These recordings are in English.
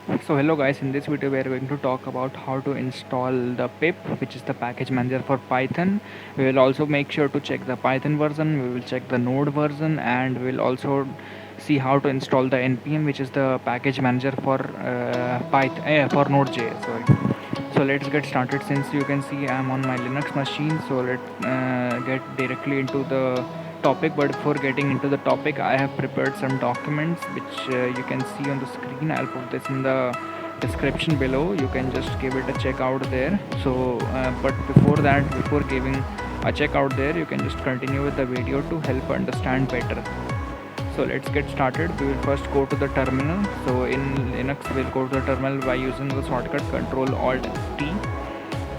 So hello guys, in this video we are going to talk about how to install the pip, which is the package manager for Python. We will also make sure to check the Python version, we will check the Node version, and we will also see how to install the npm, which is the package manager for Python for Node.js. Sorry. So let's get started. Since you can see I'm on my Linux machine, so let's get directly into the topic. But before getting into the topic, I have prepared some documents which you can see on the screen. I'll put this in the description below. You can just give it a check out there. So but before that, before giving a check out there, you can just continue with the video to help understand better. So let's get started. We will first go to the terminal. So in Linux, we'll go to the terminal by using the shortcut Control Alt T.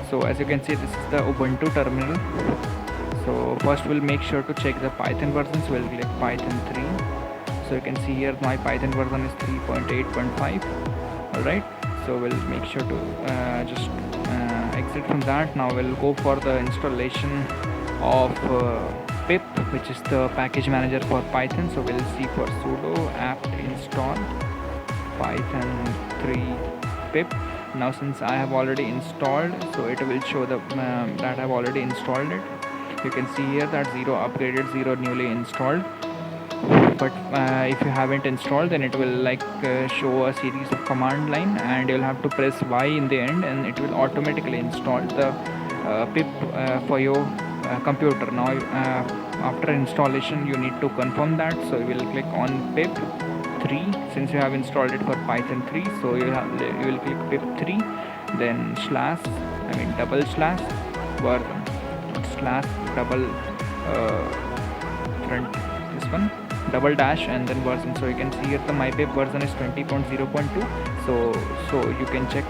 So as you can see, this is the Ubuntu terminal. So first we'll make sure to check the Python version. So we'll click Python 3. So you can see here my Python version is 3.8.5. Alright, so we'll make sure to just exit from that. Now we'll go for the installation of pip, which is the package manager for Python. So we'll see for sudo apt install python 3 pip. Now since I have already installed, so it will show the that I've already installed it. You can see here that 0 upgraded, 0 newly installed. But if you haven't installed, then it will show a series of command line, and you'll have to press Y in the end, and it will automatically install the pip for your computer. Now after installation, you need to confirm that. So you will click on pip 3 since you have installed it for Python 3. So you will click pip 3, then double slash version slash double front this one double dash and then version. So you can see here the mypip version is 20.0.2. So you can check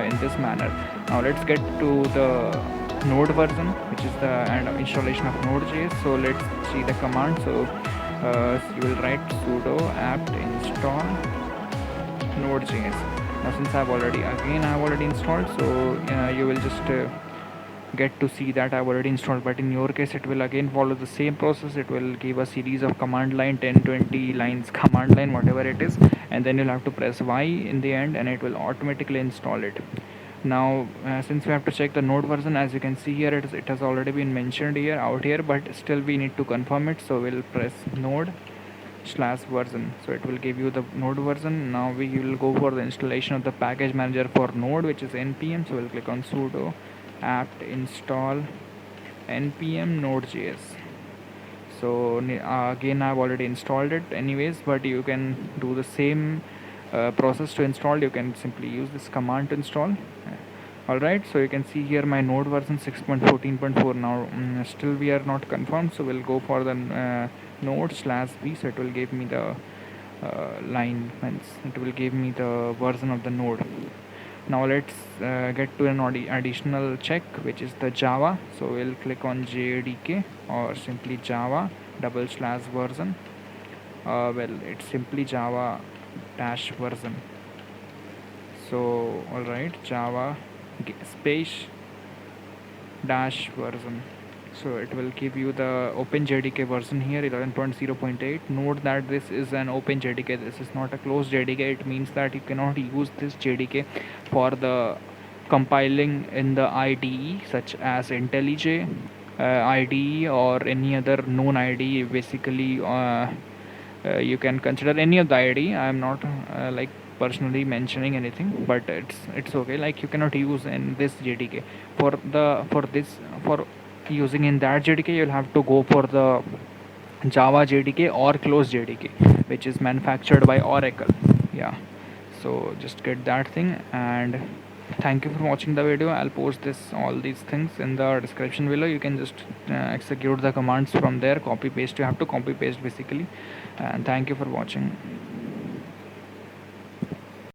in this manner. Now let's get to the Node version, which is the installation of Node.js. So let's see the command. So you will write sudo apt install Node.js. Now since I've already installed, so you will just get to see that I've already installed. But in your case, it will again follow the same process. It will give a series of command line, 10-20 lines command line, whatever it is, and then you'll have to press Y in the end, and it will automatically install it. Now since we have to check the Node version, as you can see here, it has already been mentioned here out here, but still we need to confirm it. So we'll press node slash version. So it will give you the Node version. Now we will go for the installation of the package manager for Node, which is npm. So we'll click on sudo apt install npm node.js. So again, I've already installed it anyways, but you can do the same process to install. You can simply use this command to install. Alright, so you can see here my Node version 6.14.4. Now still we are not confirmed, so we'll go for the node slash v. So it will give me the line, it will give me the version of the node. Now let's get to an additional check, which is the Java. So we'll click on JDK or simply Java double slash version. Well, it's simply Java dash version. So alright, Java space dash version. So it will give you the OpenJDK version here, 11.0.8. Note that this is an OpenJDK. This is not a closed JDK. It means that you cannot use this JDK for the compiling in the IDE, such as IntelliJ IDE or any other known IDE. Basically, you can consider any of the IDE. I am not personally mentioning anything, but it's okay. Like, you cannot use in this JDK for using in that JDK. You'll have to go for the Java JDK or closed JDK, which is manufactured by Oracle. Yeah, so just get that thing, and thank you for watching the video. I'll post all these things in the description below. You can just execute the commands from there, copy paste. You have to copy paste basically. And thank you for watching.